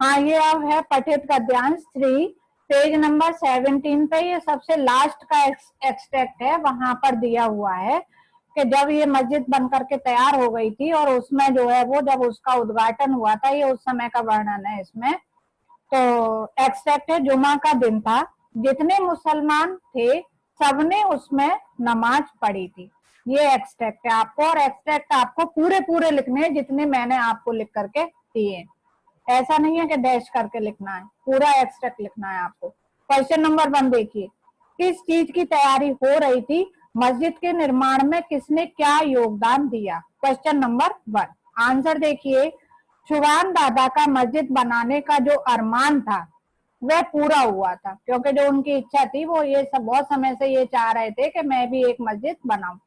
हाँ, ये अब है पठित गद्यांश 3, पेज नंबर 17 पे ये सबसे लास्ट का एक्सट्रैक्ट है। वहां पर दिया हुआ है कि जब ये मस्जिद बन करके तैयार हो गई थी और उसमें जो है वो जब उसका उद्घाटन हुआ था, ये उस समय का वर्णन है इसमें। तो एक्सट्रैक्ट है, जुमा का दिन था, जितने मुसलमान थे सबने उसमें नमाज पढ़ी थी। ये एक्सट्रैक्ट है आपको, और एक्सट्रैक्ट आपको पूरे पूरे लिखने हैं जितने मैंने आपको लिख करके दिए। ऐसा नहीं है कि डैश करके लिखना है, पूरा एक्सट्रैक्ट लिखना है आपको। क्वेश्चन नंबर 1 देखिए, किस चीज की तैयारी हो रही थी? मस्जिद के निर्माण में किसने क्या योगदान दिया? क्वेश्चन नंबर 1 आंसर देखिए, शुभान दादा का मस्जिद बनाने का जो अरमान था वह पूरा हुआ था, क्योंकि जो उनकी इच्छा थी वो ये सब बहुत समय से ये चाह रहे थे कि मैं भी एक मस्जिद बनाऊं,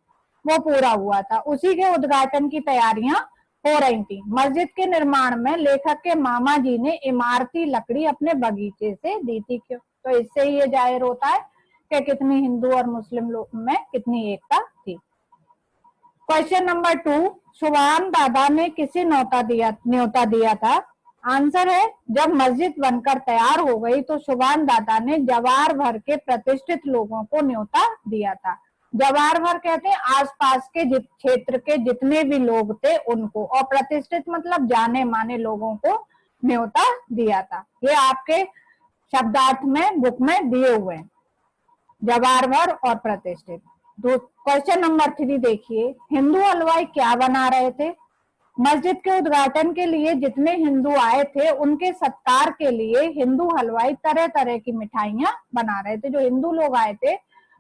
वो पूरा हुआ था। उसी के उद्घाटन की तैयारियां हो रही थी। मस्जिद के निर्माण में लेखक के मामा जी ने इमारती लकड़ी अपने बगीचे से दी थी। क्यों? तो इससे ये जाहिर होता है कि कितनी हिंदू और मुस्लिम लोग में कितनी एकता थी। क्वेश्चन नंबर 2, सुभान दादा ने किसे न्योता दिया था? आंसर है, जब मस्जिद बनकर तैयार हो गई तो सुभान दादा ने जवार भर के प्रतिष्ठित लोगों को न्योता दिया था। जवार भर कहते हैं आसपास के क्षेत्र के जितने भी लोग थे उनको, और प्रतिष्ठित मतलब जाने माने लोगों को न्योता दिया था। ये आपके शब्दार्थ में बुक में दिए हुए हैं, जवार भर और प्रतिष्ठित। क्वेश्चन नंबर 3 देखिए, हिंदू हलवाई क्या बना रहे थे? मस्जिद के उद्घाटन के लिए जितने हिंदू आए थे उनके सत्कार के लिए हिंदू हलवाई तरह तरह की मिठाइयां बना रहे थे। जो हिंदू लोग आए थे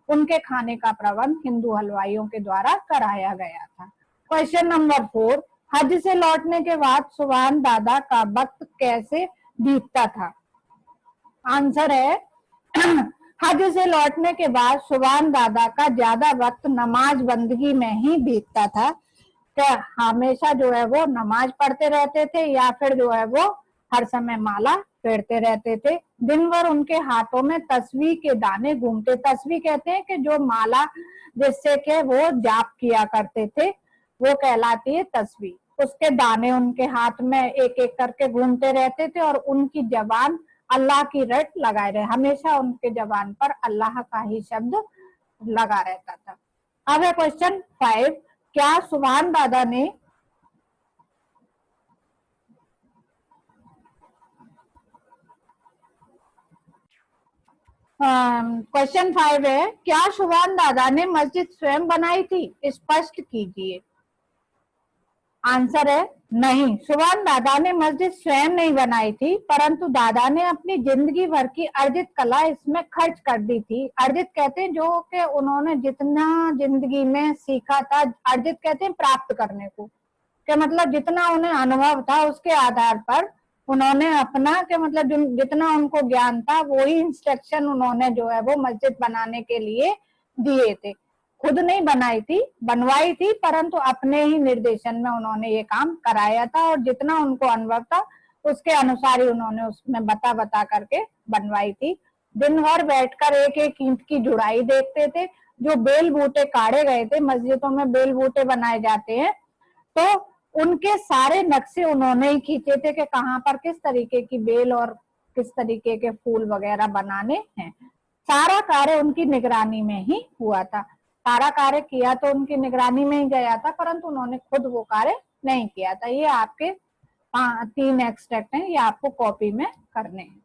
उनके खाने का प्रबंध हिंदू हलवाइयों के द्वारा कराया गया था। क्वेश्चन नंबर 4, हज से लौटने के बाद सुभान दादा का वक्त कैसे बीतता था? आंसर है, हज से लौटने के बाद सुभान दादा का ज्यादा वक्त नमाज बंदगी में ही बीतता था। तो हमेशा जो है वो नमाज पढ़ते रहते थे या फिर जो है वो हर समय माला फेरते रहते थे। दिन भर उनके हाथों में तस्वीर के दाने घूमते। तस्वीर कहते हैं कि जो माला जिससे के वो जाप किया करते थे वो कहलाती है तस्वीर। उसके दाने उनके हाथ में एक एक करके घूमते रहते थे और उनकी जबान अल्लाह की रट लगाए रहे, हमेशा उनके जबान पर अल्लाह का ही शब्द लगा रहता था। अब है क्वेश्चन 5, क्या सुभान दादा ने क्वेश्चन 5 है, क्या सुभान दादा ने मस्जिद स्वयं बनाई थी? स्पष्ट कीजिए। आंसर है, नहीं, सुभान दादा ने मस्जिद स्वयं नहीं बनाई थी, परंतु दादा ने अपनी जिंदगी भर की अर्जित कला इसमें खर्च कर दी थी। अर्जित कहते हैं जो कि उन्होंने जितना जिंदगी में सीखा था, अर्जित कहते हैं प्राप्त करने को, कि मतलब जितना उन्हें अनुभव था उसके आधार पर उन्होंने अपना के मतलब जितना उनको ज्ञान था वो ही इंस्ट्रक्शन उन्होंने जो है वो मस्जिद बनाने के लिए दिए थे। खुद नहीं बनाई थी, बनवाई थी, परंतु अपने ही निर्देशन में उन्होंने ये काम कराया था और जितना उनको अनुभव था उसके अनुसार ही उन्होंने उसमें बता करके बनवाई थी। दिन भर बैठकर एक एक ईंट की जुड़ाई देखते थे। जो बेल बूटे काढ़े गए थे, मस्जिदों में बेल बूटे बनाए जाते हैं, तो उनके सारे नक्शे उन्होंने ही खींचे थे कि कहाँ पर किस तरीके की बेल और किस तरीके के फूल वगैरह बनाने हैं। सारा कार्य उनकी निगरानी में ही हुआ था। सारा कार्य किया तो उनकी निगरानी में ही गया था, परंतु उन्होंने खुद वो कार्य नहीं किया था। ये आपके 3 एक्सट्रैक्ट हैं, ये आपको कॉपी में करने हैं।